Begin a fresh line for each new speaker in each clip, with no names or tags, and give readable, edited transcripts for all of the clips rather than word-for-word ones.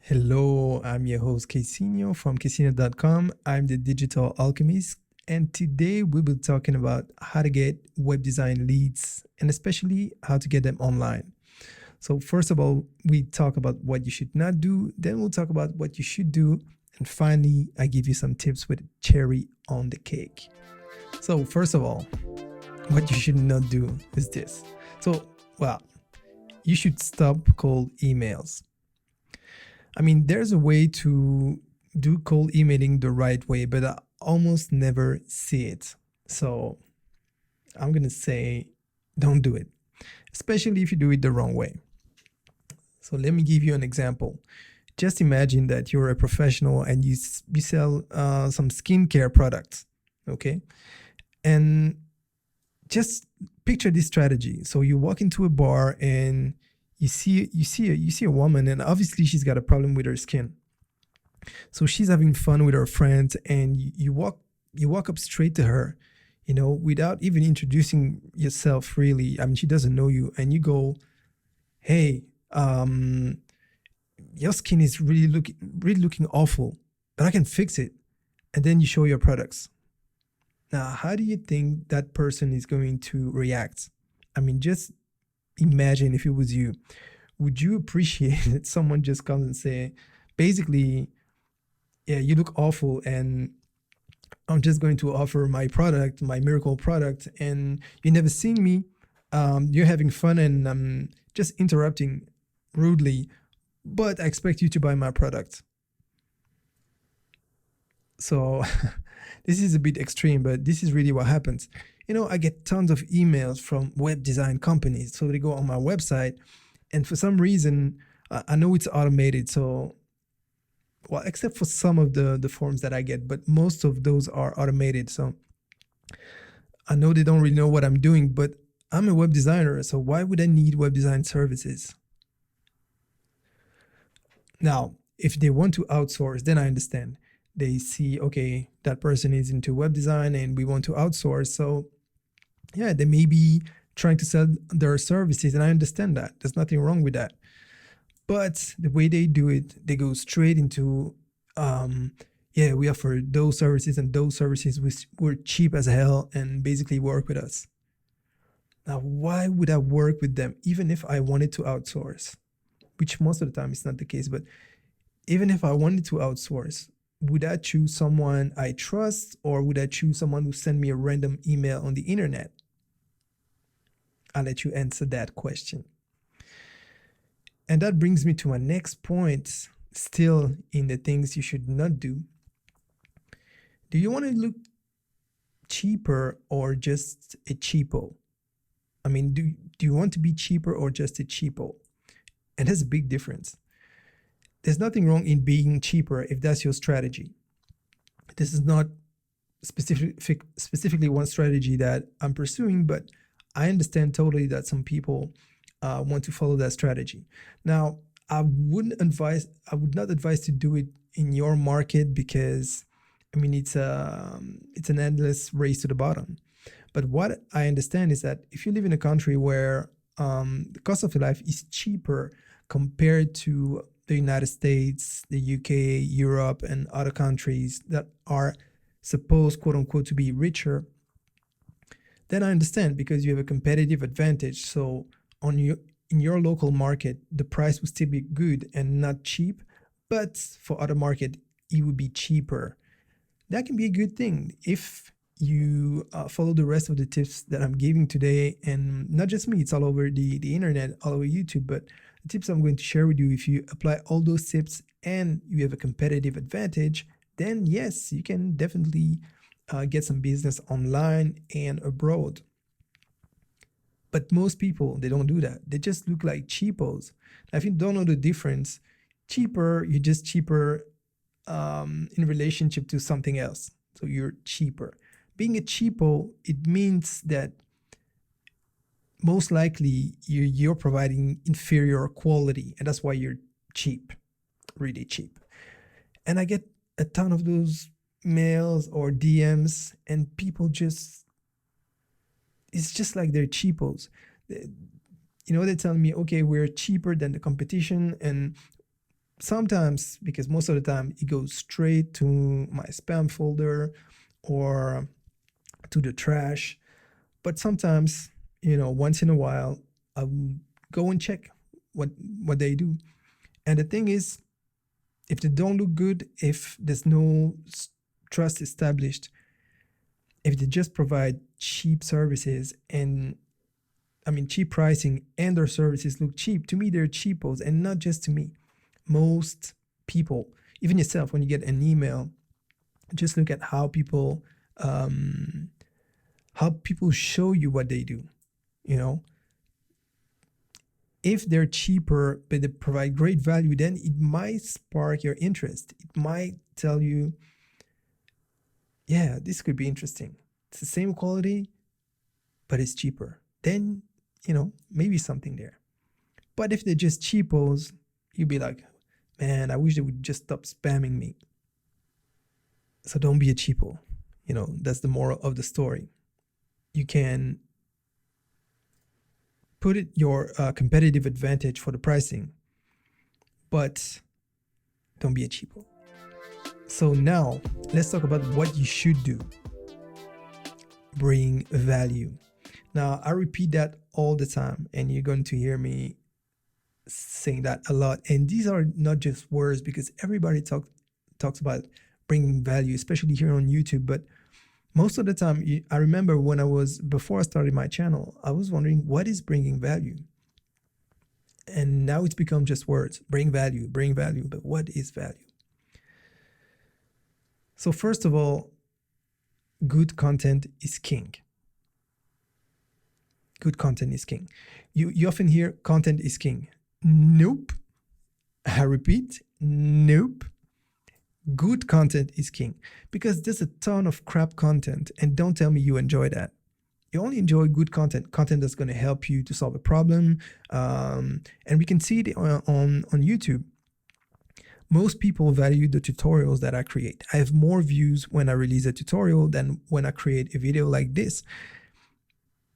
Hello, I'm your host Casino from Casino.com. I'm the digital alchemist, and today we will be talking about how to get web design leads and especially how to get them online. So, first of all, we talk about what you should not do, then we'll talk about what you should do, and finally, I give you some tips with cherry on the cake. So, first of all, what you should not do is this. So, well, you should stop cold emails. I mean, there's a way to do cold emailing the right way, but I almost never see it. So I'm going to say don't do it, especially if you do it the wrong way. So let me give you an example. Just imagine that you're a professional and you sell some skincare products, okay? And just picture this strategy. So you walk into a bar and you see a woman, and obviously she's got a problem with her skin. So she's having fun with her friends, and you walk up straight to her, without even introducing yourself. Really, I mean, she doesn't know you, and you go, "Hey, your skin is really looking awful, but I can fix it." And then you show your products. Now, how do you think that person is going to react? I mean, just imagine if it was you. Would you appreciate that someone just comes and say, basically, yeah, you look awful, and I'm just going to offer my product, my miracle product, and you never seen me. You're having fun, and I'm just interrupting rudely, but I expect you to buy my product. So this is a bit extreme, but this is really what happens. I get tons of emails from web design companies. So they go on my website, and for some reason, I know it's automated. So, well, except for some of the forms that I get, but most of those are automated. So I know they don't really know what I'm doing, but I'm a web designer. So why would I need web design services? Now, if they want to outsource, then I understand. They see, okay, that person is into web design and we want to outsource. So, yeah, they may be trying to sell their services, and I understand that. There's nothing wrong with that. But the way they do it, they go straight into, yeah, we offer those services, and those services were cheap as hell and basically work with us. Now, why would I work with them even if I wanted to outsource? Which most of the time is not the case, but even if I wanted to outsource, would I choose someone I trust, or would I choose someone who sent me a random email on the internet? I'll let you answer that question. And that brings me to my next point, still in the things you should not do. Do you want to look cheaper or just a cheapo? I mean, do you want to be cheaper or just a cheapo? And there's a big difference. There's nothing wrong in being cheaper if that's your strategy. This is not specifically one strategy that I'm pursuing, but I understand totally that some people want to follow that strategy. Now, I would not advise to do it in your market, because I mean it's an endless race to the bottom. But what I understand is that if you live in a country where the cost of life is cheaper compared to the United States, the UK, Europe, and other countries that are supposed, quote unquote, to be richer, then I understand, because you have a competitive advantage. So on your in your local market, the price will still be good and not cheap, but for other market, it would be cheaper. That can be a good thing if you follow the rest of the tips that I'm giving today, and not just me, it's all over the internet, all over YouTube. But the tips I'm going to share with you, if you apply all those tips and you have a competitive advantage, then yes, you can definitely get some business online and abroad. But most people, they don't do that. They just look like cheapos. If you don't know the difference, cheaper, you're just cheaper in relationship to something else. So you're cheaper. Being a cheapo, it means that most likely you're providing inferior quality, and that's why you're cheap, really cheap. And I get a ton of those mails or DMs, and people just, it's just like they're cheapos. They're telling me, okay, we're cheaper than the competition, and Sometimes, because most of the time it goes straight to my spam folder or to the trash. But sometimes, once in a while, I will go and check what what they do. And the thing is, if they don't look good, if there's no trust established, if they just provide cheap services and cheap pricing and their services look cheap, to me they're cheapos, and not just to me. Most people, even yourself, when you get an email, just look at um, how people show you what they do. You know, if they're cheaper but they provide great value, then it might spark your interest. It might tell you, yeah, this could be interesting. It's the same quality, but it's cheaper. Then, maybe something there. But if they're just cheapos, you'd be like, man, I wish they would just stop spamming me. So don't be a cheapo. That's the moral of the story. You can put it your competitive advantage for the pricing, but don't be a cheapo. So now let's talk about what you should do. Bring value. Now I repeat that all the time, and you're going to hear me saying that a lot. And these are not just words, because everybody talks about bringing value, especially here on YouTube. But most of the time, I remember before I started my channel, I was wondering, what is bringing value? And now it's become just words. Bring value. But what is value? So first of all, good content is king. Good content is king. You often hear content is king. Nope. I repeat, nope. Good content is king, because there's a ton of crap content, and don't tell me you enjoy that. You only enjoy good content that's going to help you to solve a problem. And we can see it on YouTube. Most people value the tutorials that I create. I have more views when I release a tutorial than when I create a video like this.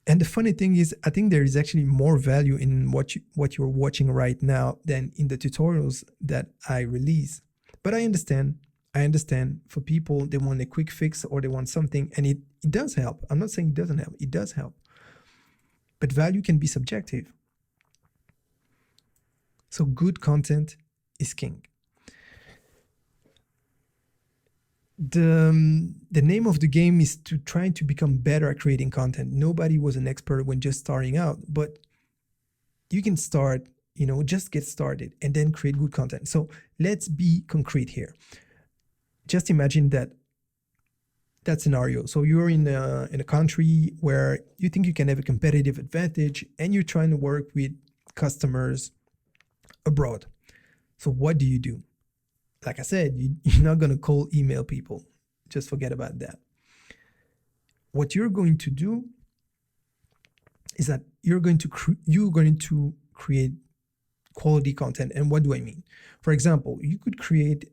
And the funny thing is, I think there is actually more value in what you're watching right now than in the tutorials that I release. But I understand for people, they want a quick fix or they want something, and it does help. I'm not saying it doesn't help. It does help. But value can be subjective. So good content is king. The name of the game is to try to become better at creating content. Nobody was an expert when just starting out, but you can start, just get started and then create good content. So let's be concrete here. Just imagine that scenario. So you're in a country where you think you can have a competitive advantage, and you're trying to work with customers abroad. So what do? Like I said, you're not going to cold email people. Just forget about that. What you're going to do is that you're going to create quality content. And what do I mean? For example, you could create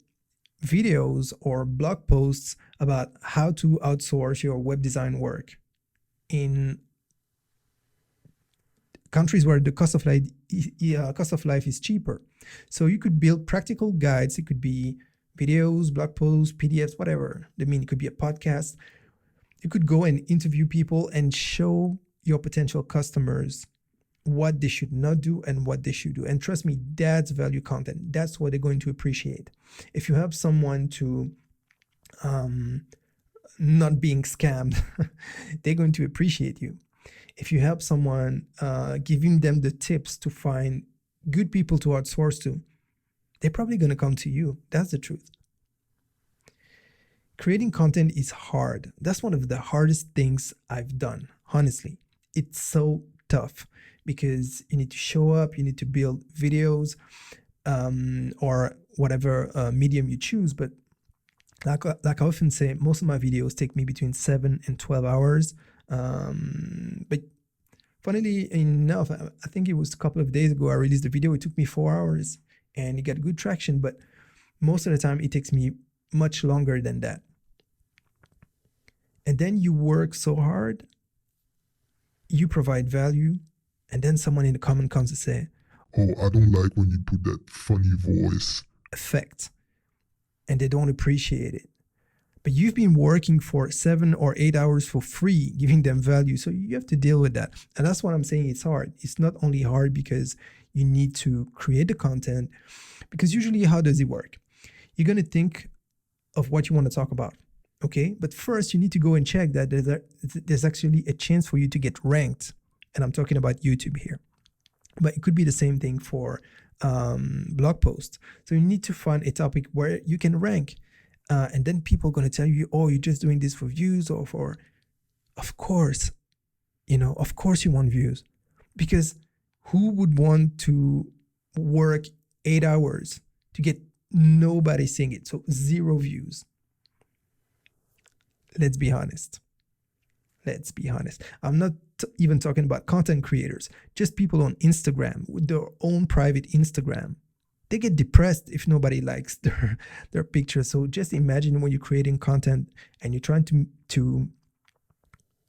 videos or blog posts about how to outsource your web design work in countries where the cost of life is cheaper. So you could build practical guides. It could be videos, blog posts, PDFs, whatever. It could be a podcast. You could go and interview people and show your potential customers what they should not do and what they should do. And trust me, that's value content. That's what they're going to appreciate. If you help someone to not being scammed, they're going to appreciate you. If you help someone, giving them the tips to find good people to outsource to, they're probably going to come to you. That's the truth. Creating content is hard. That's one of the hardest things I've done, honestly. It's so tough because you need to show up, you need to build videos, or whatever medium you choose. But like I often say, most of my videos take me between 7 and 12 hours. But funnily enough, I think it was a couple of days ago, I released a video. It took me 4 hours and it got good traction. But most of the time, it takes me much longer than that. And then you work so hard, you provide value, and then someone in the comment comes to say,
"Oh, I don't like when you put that funny voice.
effect and they don't appreciate it. But you've been working for 7 or 8 hours for free, giving them value. So you have to deal with that. And that's what I'm saying. It's hard. It's not only hard because you need to create the content, because usually how does it work? You're going to think of what you want to talk about. Okay. But first you need to go and check that there's actually a chance for you to get ranked. And I'm talking about YouTube here, but it could be the same thing for blog posts. So you need to find a topic where you can rank. And then people are going to tell you, oh, you're just doing this for views or for, of course, of course you want views, because who would want to work 8 hours to get nobody seeing it? So 0 views. Let's be honest. I'm not even talking about content creators, just people on Instagram with their own private Instagram. They get depressed if nobody likes their picture. So just imagine when you're creating content and you're trying to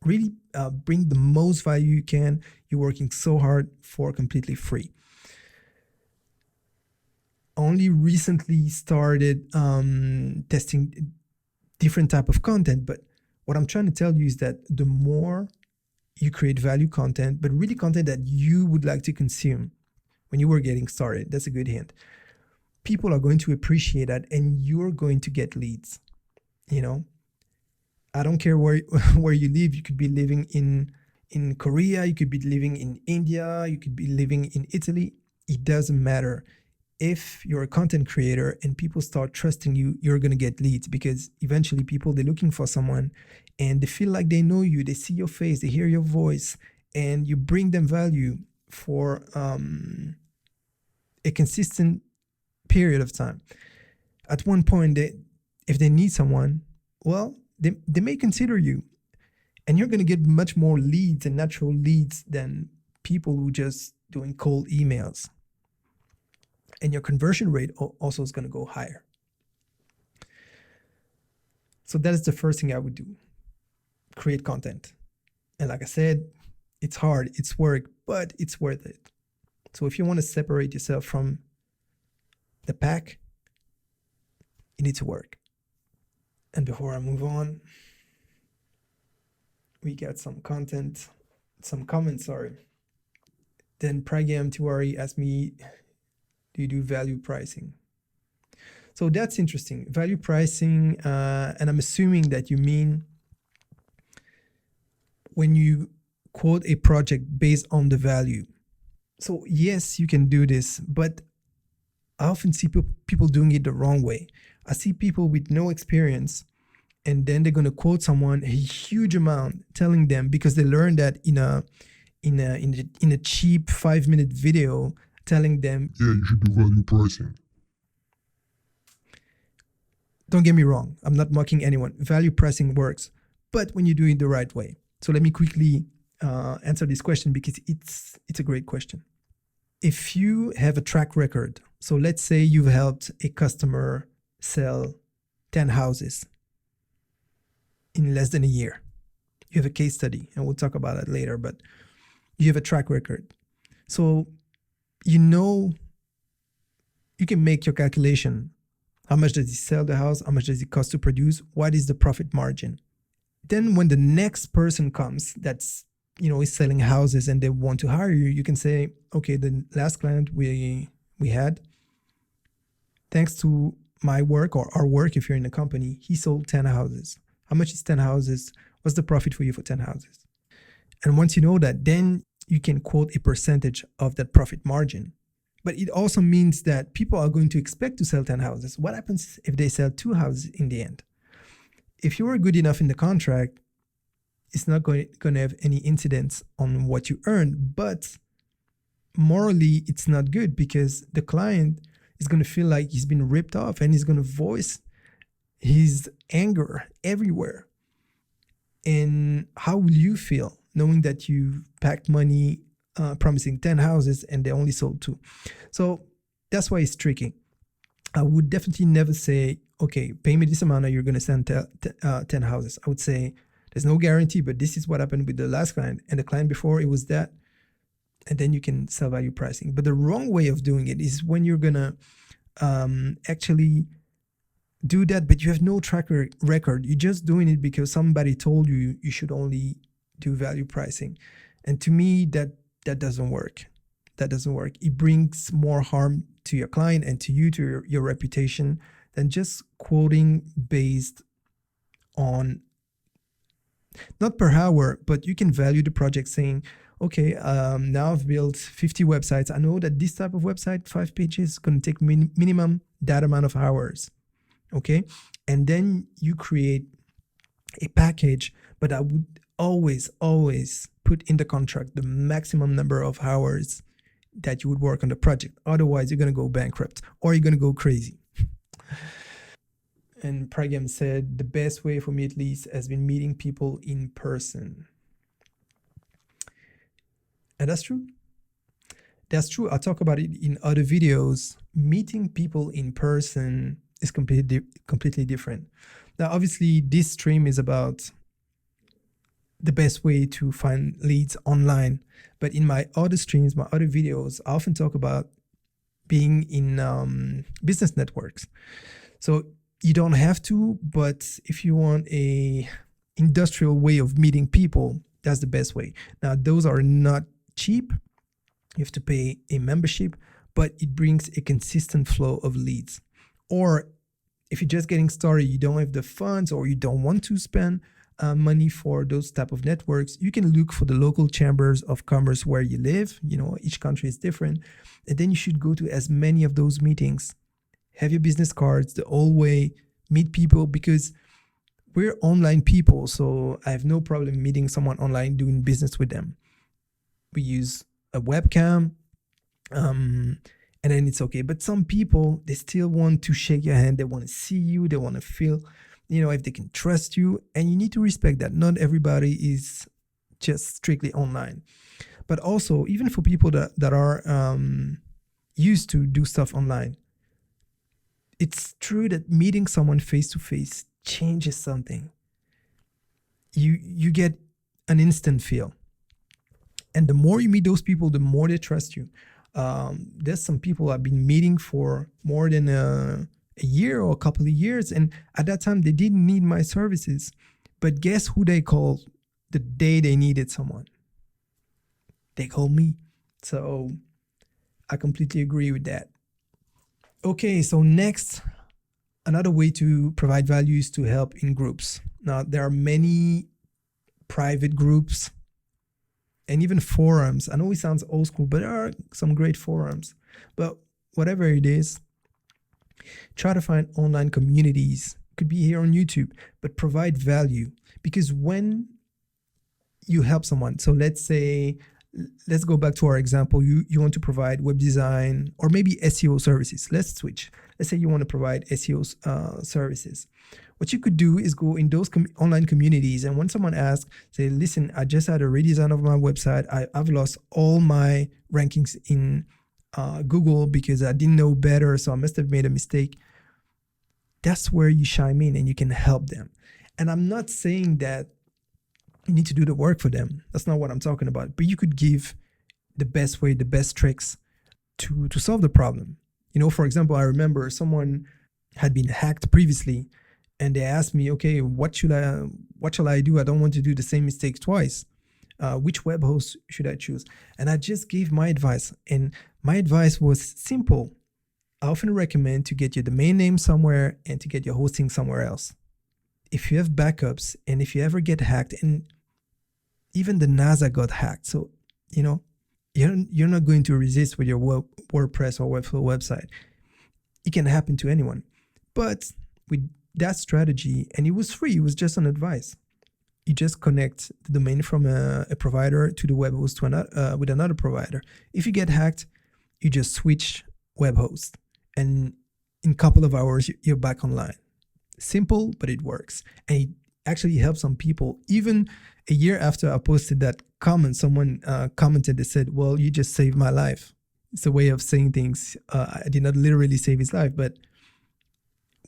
really bring the most value you can, you're working so hard for completely free. Only recently started testing different type of content, but what I'm trying to tell you is that the more you create value content, but really content that you would like to consume when you were getting started, that's a good hint. People are going to appreciate that and you're going to get leads. I don't care where you live. You could be living in Korea, you could be living in India, you could be living in Italy. It doesn't matter. If you're a content creator and people start trusting you, you're going to get leads, because eventually people, they're looking for someone and they feel like they know you, they see your face, they hear your voice, and you bring them value for a consistent period of time. At one point, if they need someone, well, they may consider you, and you're going to get much more leads and natural leads than people who just doing cold emails. And your conversion rate also is going to go higher. So that is the first thing I would do. Create content. And like I said, it's hard, it's work, but it's worth it. So if you want to separate yourself from the pack, you need to work. And before I move on, we got some comments, Then Pragam Tiwari asked me, do you do value pricing? So that's interesting. Value pricing, and I'm assuming that you mean when you quote a project based on the value. So yes, you can do this, but I often see people doing it the wrong way. I see people with no experience, and then they're going to quote someone a huge amount, telling them, because they learned that in a cheap 5-minute video, telling them,
yeah, you should do value pricing.
Don't get me wrong, I'm not mocking anyone. Value pricing works, but when you do it the right way. So let me quickly answer this question, because it's a great question. If you have a track record, so let's say you've helped a customer sell 10 houses in less than a year. You have a case study, and we'll talk about it later, but you have a track record. So you can make your calculation. How much does he sell the house? How much does it cost to produce? What is the profit margin? Then when the next person comes that's, is selling houses and they want to hire you, you can say, okay, the last client we had, thanks to my work or our work, if you're in a company, he sold 10 houses. How much is 10 houses? What's the profit for you for 10 houses? And once you know that, then you can quote a percentage of that profit margin. But it also means that people are going to expect to sell 10 houses. What happens if they sell 2 houses in the end? If you are good enough in the contract, it's not going to have any incidence on what you earn. But morally, it's not good, because the client is going to feel like he's been ripped off, and he's going to voice his anger everywhere. And how will you feel knowing that you've packed money promising 10 houses and they only sold 2? So that's why it's tricky. I would definitely never say, okay, pay me this amount and you're going to send 10 houses. I would say there's no guarantee, but this is what happened with the last client, and the client before, it was that. And then you can sell value pricing. But the wrong way of doing it is when you're going to actually do that, but you have no record. You're just doing it because somebody told you you should only do value pricing. And to me, that doesn't work. That doesn't work. It brings more harm to your client and to you, to your reputation, than just quoting based on not per hour, but you can value the project saying, okay, now I've built 50 websites. I know that this type of website, 5 pages, is going to take minimum that amount of hours. Okay. And then you create a package, but I would always put in the contract the maximum number of hours that you would work on the project. Otherwise, you're going to go bankrupt or you're going to go crazy. And Pragam said, the best way for me at least has been meeting people in person. And that's true. That's true. I talk about it in other videos. Meeting people in person is completely different. Now, obviously, this stream is about the best way to find leads online. But in my other streams, my other videos, I often talk about being in business networks. So you don't have to, but if you want a industrial way of meeting people, that's the best way. Now, those are not cheap. You have to pay a membership, but it brings a consistent flow of leads. Or if you're just getting started, you don't have the funds or you don't want to spend money for those type of networks, you can look for the local chambers of commerce where you live. You know, each country is different. And then you should go to as many of those meetings. Have your business cards the whole way, meet people, because we're online people. So I have no problem meeting someone online, doing business with them. We use a webcam, and then it's okay. But some people, they still want to shake your hand. They want to see you. They want to feel, you know, if they can trust you. And you need to respect that. Not everybody is just strictly online. But also, even for people that are used to do stuff online, it's true that meeting someone face to face changes something. You get an instant feel. And the more you meet those people, the more they trust you. There's some people I've been meeting for more than a year or a couple of years. And at that time, they didn't need my services. But guess who they called the day they needed someone? They called me. So I completely agree with that. Okay, so next, another way to provide value is to help in groups. Now, there are many private groups and even forums. I know it sounds old school, but there are some great forums. But whatever it is, try to find online communities. It could be here on YouTube, but provide value. Because when you help someone, so let's go back to our example. You want to provide web design or maybe SEO services. Let's switch. Let's say you want to provide SEO services. What you could do is go in those online communities, and when someone asks, say, listen, I just had a redesign of my website. I've lost all my rankings in Google because I didn't know better, so I must have made a mistake. That's where you chime in and you can help them. And I'm not saying that you need to do the work for them. That's not what I'm talking about. But you could give the best way, the best tricks to solve the problem. You know, for example, I remember someone had been hacked previously, and they asked me, okay, what shall I do? I don't want to do the same mistake twice. Which web host should I choose? And I just gave my advice. And my advice was simple. I often recommend to get your domain name somewhere and to get your hosting somewhere else. If you have backups and if you ever get hacked, and even the NASA got hacked, so, you know, you're not going to resist with your WordPress or Webflow website. It can happen to anyone. But with that strategy, and it was free, it was just an advice. You just connect the domain from a provider to the web host with another provider. If you get hacked, you just switch web host, and in a couple of hours, you're back online. Simple, but it works. And it actually helps some people. Even a year after I posted that comment, someone commented and said, well, you just saved my life. It's a way of saying things. I did not literally save his life, but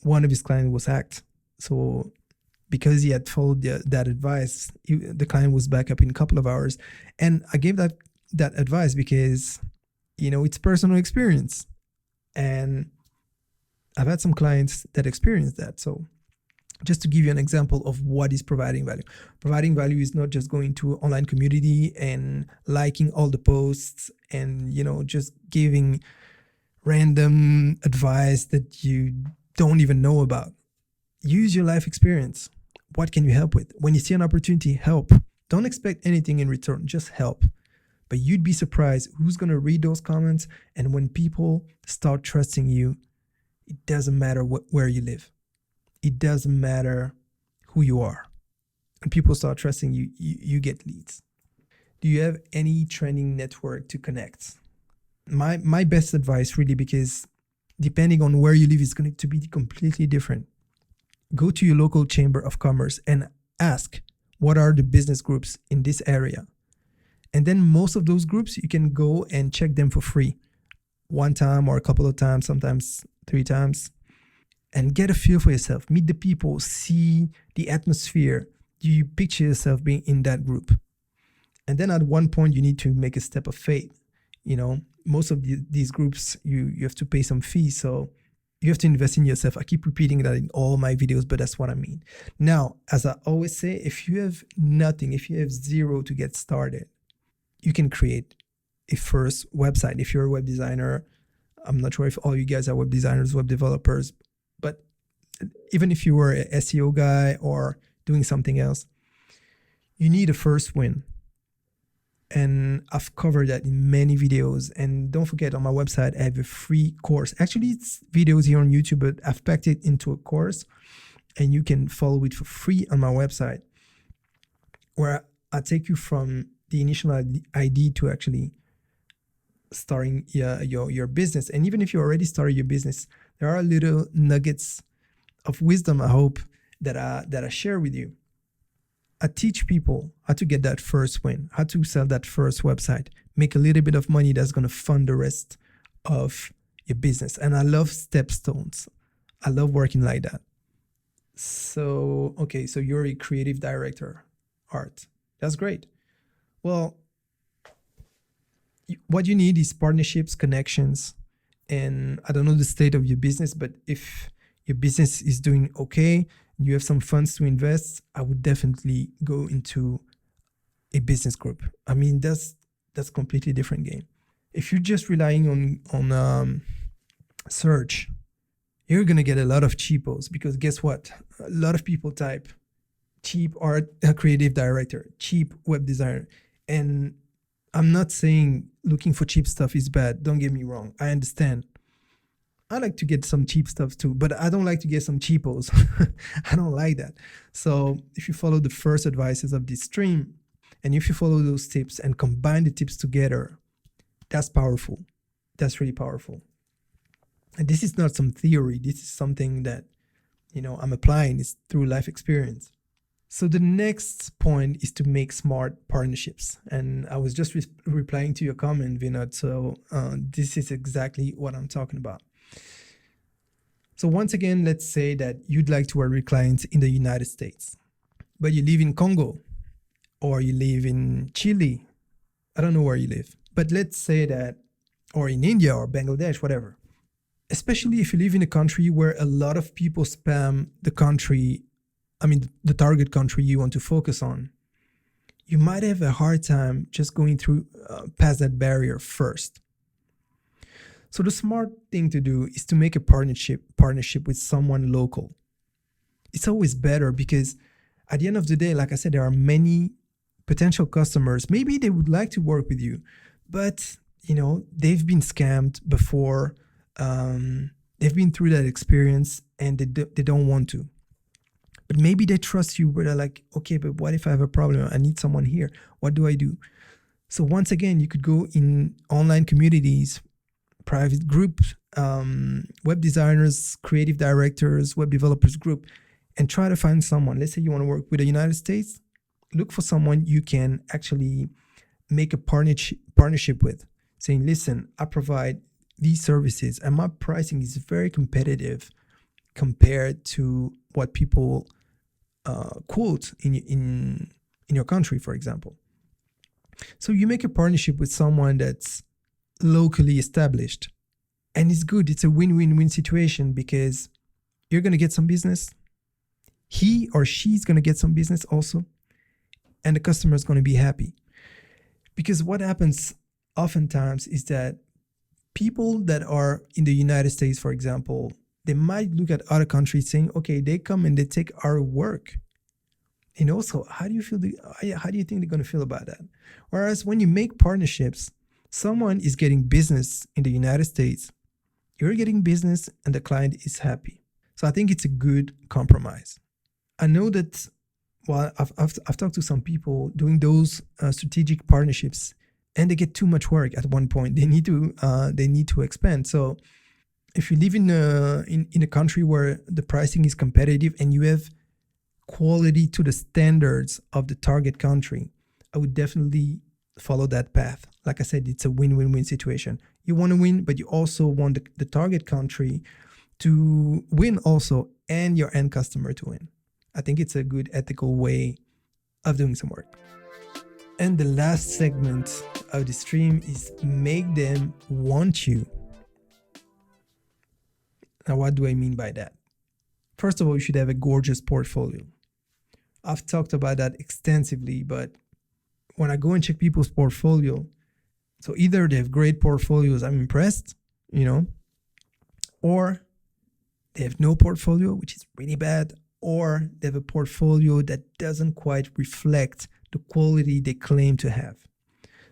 one of his clients was hacked. So because he had followed that advice, the client was back up in a couple of hours. And I gave that advice because, you know, it's personal experience. And I've had some clients that experience that. So just to give you an example of what is providing value. Providing value is not just going to online community and liking all the posts and, just giving random advice that you don't even know about. Use your life experience. What can you help with? When you see an opportunity, help. Don't expect anything in return, just help. But you'd be surprised who's going to read those comments. And when people start trusting you, it doesn't matter where you live. It doesn't matter who you are. When people start trusting you, you get leads. Do you have any training network to connect? My best advice, really, because depending on where you live, is going to be completely different. Go to your local chamber of commerce and ask, what are the business groups in this area? And then most of those groups, you can go and check them for free, one time or a couple of times, sometimes 3 times, and get a feel for yourself. Meet the people, see the atmosphere. Do you picture yourself being in that group? And then at one point, you need to make a step of faith. Most of these groups, you have to pay some fees. So you have to invest in yourself. I keep repeating that in all my videos, but that's what I mean. Now, as I always say, if you have nothing, if you have zero to get started, you can create a first website. If you're a web designer, I'm not sure if all you guys are web designers, web developers, but even if you were an SEO guy or doing something else, you need a first win. And I've covered that in many videos. And don't forget, on my website, I have a free course. Actually, it's videos here on YouTube, but I've packed it into a course, and you can follow it for free on my website, where I take you from the initial idea to actually starting your business. And even if you already started your business, there are little nuggets of wisdom, I hope, that I share with you. I teach people how to get that first win, how to sell that first website, make a little bit of money that's going to fund the rest of your business. And I love stepstones. I love working like that. So, okay, so you're a creative director, Art. That's great. Well, what you need is partnerships, connections, and I don't know the state of your business, but if your business is doing okay, you have some funds to invest, I would definitely go into a business group. I mean, that's a completely different game. If you're just relying on search, you're gonna get a lot of cheapos, because guess what? A lot of people type cheap art creative director, cheap web designer, and I'm not saying looking for cheap stuff is bad. Don't get me wrong. I understand. I like to get some cheap stuff too, but I don't like to get some cheapos. I don't like that. So if you follow the first advices of this stream, and if you follow those tips and combine the tips together, that's powerful. That's really powerful. And this is not some theory. This is something that, I'm applying. It's through life experience. So the next point is to make smart partnerships. And I was just replying to your comment, Vinod. So this is exactly what I'm talking about. So once again, let's say that you'd like to work with clients in the United States, but you live in Congo or you live in Chile. I don't know where you live, but let's say that, or in India or Bangladesh, whatever. Especially if you live in a country where a lot of people spam the country, the target country you want to focus on, you might have a hard time just going through past that barrier first. So the smart thing to do is to make a partnership with someone local. It's always better, because at the end of the day, like I said, there are many potential customers. Maybe they would like to work with you, but they've been scammed before. They've been through that experience, and they don't want to. But maybe they trust you, but they're like, okay, but what if I have a problem? I need someone here. What do I do? So once again, you could go in online communities, private groups, web designers, creative directors, web developers group, and try to find someone. Let's say you want to work with the United States. Look for someone you can actually make a partnership with, saying, listen, I provide these services and my pricing is very competitive compared to what people quote in your country, for example. So you make a partnership with someone that's locally established, And it's good. It's a win-win-win situation because you're going to get some business. He or she's going to get some business also. And the customer is going to be happy. Because what happens oftentimes is that people that are in the United States, for example, they might look at other countries saying, okay, they come and they take our work. And also, how do you think they're going to feel about that? Whereas when you make partnerships, someone is getting business in the United States, you're getting business and the client is happy. So I think it's a good compromise. I know that I've talked to some people doing those strategic partnerships, and they get too much work at one point. They need to expand. So if you live in a country where the pricing is competitive and you have quality to the standards of the target country, I would definitely follow that path. Like I said, it's a win-win-win situation. You want to win, but you also want the target country to win also, and your end customer to win. I think it's a good ethical way of doing some work. And the last segment of the stream is make them want you. Now, what do I mean by that? First of all, you should have a gorgeous portfolio. I've talked about that extensively, but when I go and check people's portfolio, so either they have great portfolios, I'm impressed, or they have no portfolio, which is really bad, or they have a portfolio that doesn't quite reflect the quality they claim to have.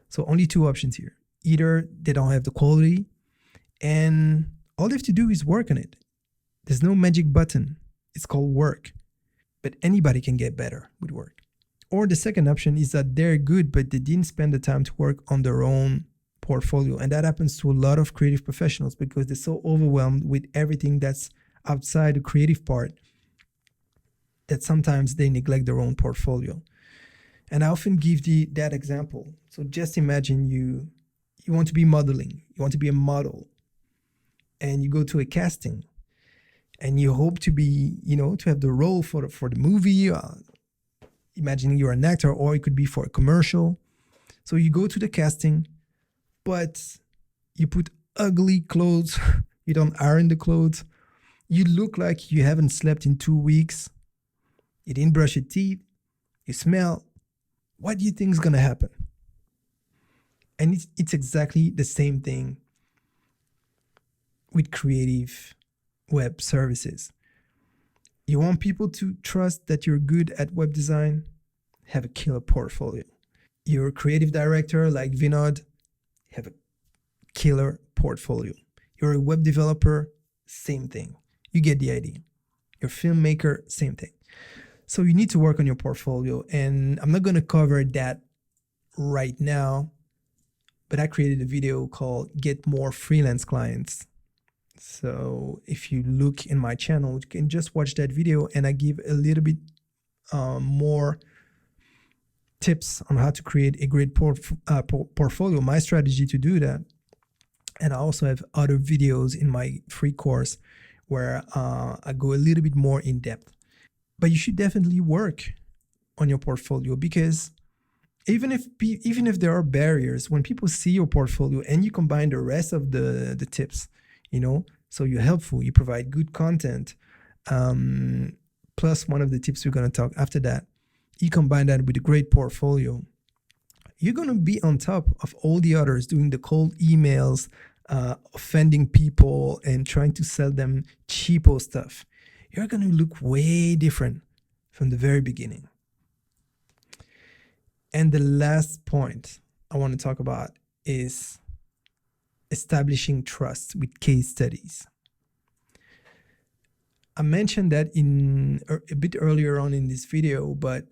So only two options here. Either they don't have the quality and all they have to do is work on it. There's no magic button. It's called work. But anybody can get better with work. Or the second option is that they're good, but they didn't spend the time to work on their own portfolio. And that happens to a lot of creative professionals because they're so overwhelmed with everything that's outside the creative part that sometimes they neglect their own portfolio. And I often give that example. So just imagine you want to be modeling, you want to be a model, and you go to a casting, and you hope to be, to have the role for the movie. Imagining you're an actor, or it could be for a commercial. So you go to the casting, but you put ugly clothes, you don't iron the clothes, you look like you haven't slept in 2 weeks, you didn't brush your teeth, you smell. What do you think is going to happen? And it's exactly the same thing with creative web services. You want people to trust that you're good at web design? Have a killer portfolio. You're a creative director like Vinod? Have a killer portfolio. You're a web developer? Same thing. You get the idea. You're a filmmaker? Same thing. So you need to work on your portfolio, and I'm not going to cover that right now, but I created a video called Get More Freelance Clients. So if you look in my channel, you can just watch that video, and I give a little bit more tips on how to create a great portfolio, my strategy to do that. And I also have other videos in my free course where I go a little bit more in depth. But you should definitely work on your portfolio, because even if there are barriers, when people see your portfolio and you combine the rest of the tips, so you're helpful, you provide good content, plus one of the tips we're going to talk after that, you combine that with a great portfolio, you're going to be on top of all the others doing the cold emails, offending people and trying to sell them cheapo stuff. You're going to look way different from the very beginning. And the last point I want to talk about is establishing trust with case studies. I mentioned that a bit earlier on in this video, but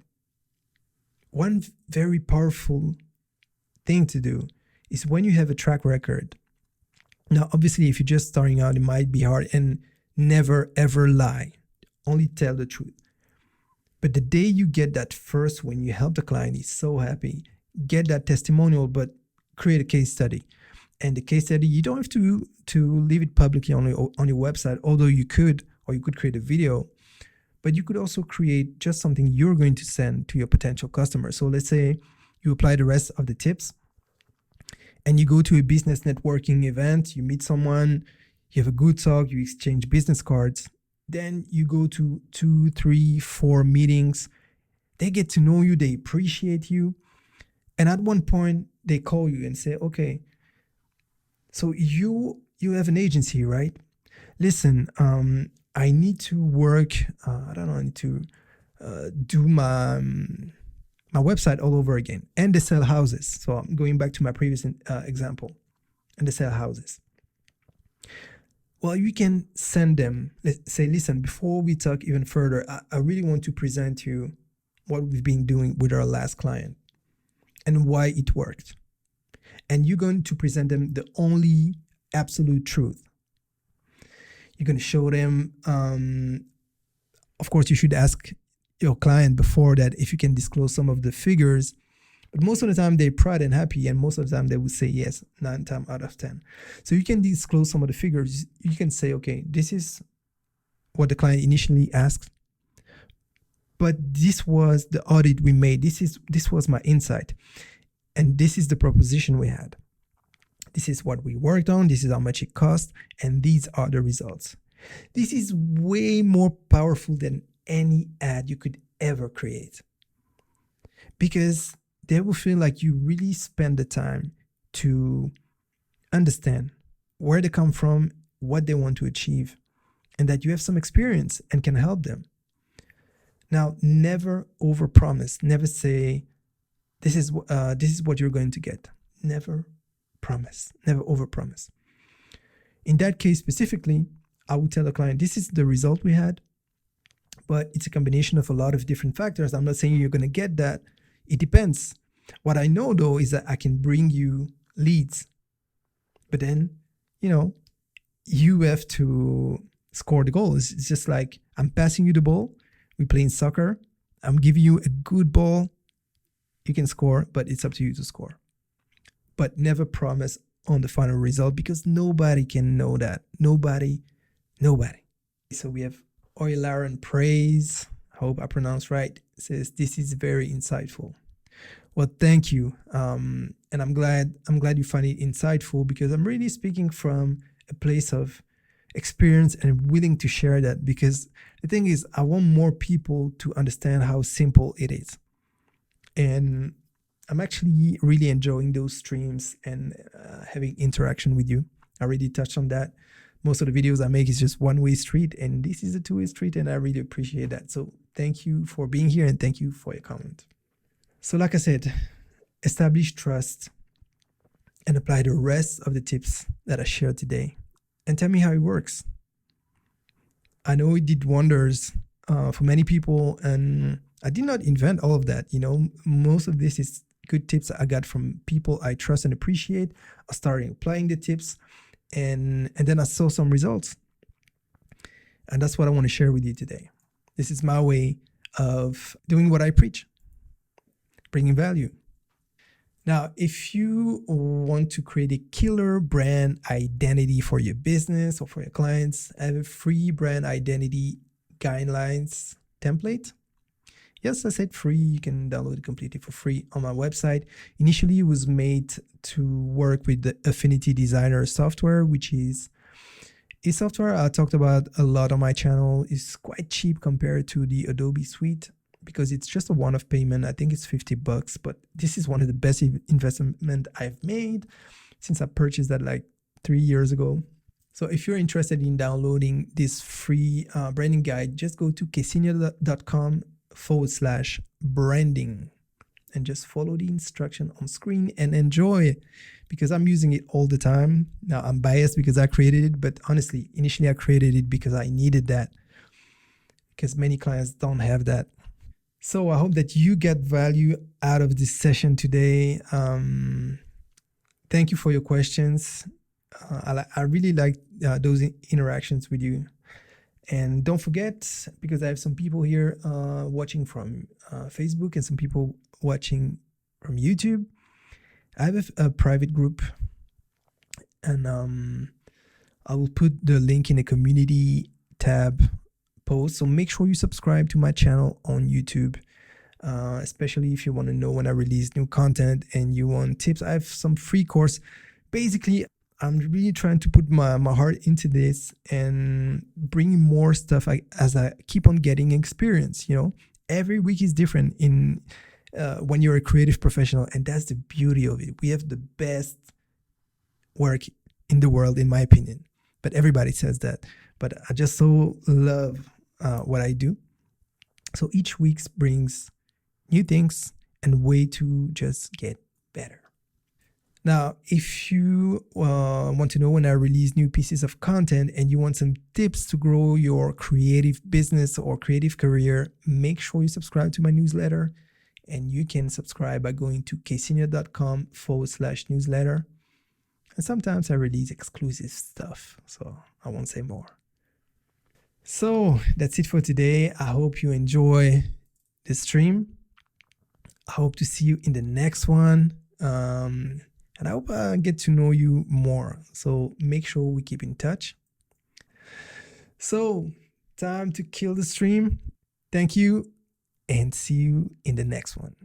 one very powerful thing to do is when you have a track record. Now, obviously, if you're just starting out, it might be hard, and never ever lie. Only tell the truth. But the day you get that first win, you help the client, he's so happy. Get that testimonial, but create a case study. And the case study, you don't have to leave it publicly on your website, although you could, or you could create a video. But you could also create just something you're going to send to your potential customer. So let's say you apply the rest of the tips and you go to a business networking event, you meet someone, You have a good talk, you exchange business cards, then you go to 2, 3, 4 meetings. They get to know you, they appreciate you. And at one point, they call you and say, okay, so you have an agency, right? Listen, I need to work, I don't know, I need to do my website all over again. And they sell houses. So I'm going back to my previous example. And they sell houses. Well, you can send them, let's say, listen, before we talk even further, I really want to present you what we've been doing with our last client and why it worked. And you're going to present them the only absolute truth. You're going to show them, of course, you should ask your client before that if you can disclose some of the figures. But most of the time, they're proud and happy, and most of the time, they would say yes, 9 times out of 10. So you can disclose some of the figures. You can say, okay, this is what the client initially asked, but this was the audit we made. This was my insight, and this is the proposition we had. This is what we worked on. This is how much it cost, and these are the results. This is way more powerful than any ad you could ever create, because they will feel like you really spend the time to understand where they come from, what they want to achieve, and that you have some experience and can help them. Now, never overpromise. Never say, this is what you're going to get. Never promise. Never overpromise. In that case specifically, I would tell the client, this is the result we had, but it's a combination of a lot of different factors. I'm not saying you're going to get that. It depends. What I know, though, is that I can bring you leads. But then, you have to score the goal. It's just like I'm passing you the ball. We're playing soccer. I'm giving you a good ball. You can score, but it's up to you to score. But never promise on the final result, because nobody can know that. Nobody. So we have Oilaran Praise. I hope I pronounced right. It says, this is very insightful. Well, thank you. And I'm glad you find it insightful, because I'm really speaking from a place of experience and willing to share that, because the thing is, I want more people to understand how simple it is. And I'm actually really enjoying those streams and having interaction with you. I already touched on that. Most of the videos I make is just one-way street, and this is a two-way street, and I really appreciate that. So thank you for being here, and thank you for your comment. So like I said, establish trust and apply the rest of the tips that I shared today, and tell me how it works. I know it did wonders for many people, and I did not invent all of that. Most of this is good tips I got from people I trust and appreciate. I started applying the tips, and then I saw some results. And that's what I want to share with you today. This is my way of doing what I preach, bringing value. Now, if you want to create a killer brand identity for your business or for your clients, I have a free brand identity guidelines template. Yes, I said free. You can download it completely for free on my website. Initially, it was made to work with the Affinity Designer software, which is a software I talked about a lot on my channel. It's quite cheap compared to the Adobe suite, because it's just a one-off payment. I think it's $50, but this is one of the best investment I've made since I purchased that like 3 years ago. So if you're interested in downloading this free branding guide, just go to ksenia.com/branding and just follow the instruction on screen and enjoy, because I'm using it all the time. Now, I'm biased because I created it, but honestly, initially I created it because I needed that, because many clients don't have that. So I hope that you get value out of this session today. Thank you for your questions. I really like those interactions with you. And don't forget, because I have some people here watching from Facebook and some people watching from YouTube, I have a private group, and I will put the link in the community tab post. So make sure you subscribe to my channel on YouTube, especially if you want to know when I release new content and you want tips. I have some free course. Basically, I'm really trying to put my heart into this and bring more stuff as I keep on getting experience. Every week is different in when you're a creative professional, and that's the beauty of it. We have the best work in the world, in my opinion, but everybody says that. But I just so love what I do. So each week brings new things and way to just get better. Now, if you want to know when I release new pieces of content and you want some tips to grow your creative business or creative career, make sure you subscribe to my newsletter. And you can subscribe by going to ksenior.com/newsletter. And sometimes I release exclusive stuff, so I won't say more. So that's it for today. I hope you enjoy the stream. I hope to see you in the next one. And I hope I get to know you more. So make sure we keep in touch. So, time to kill the stream. Thank you, and see you in the next one.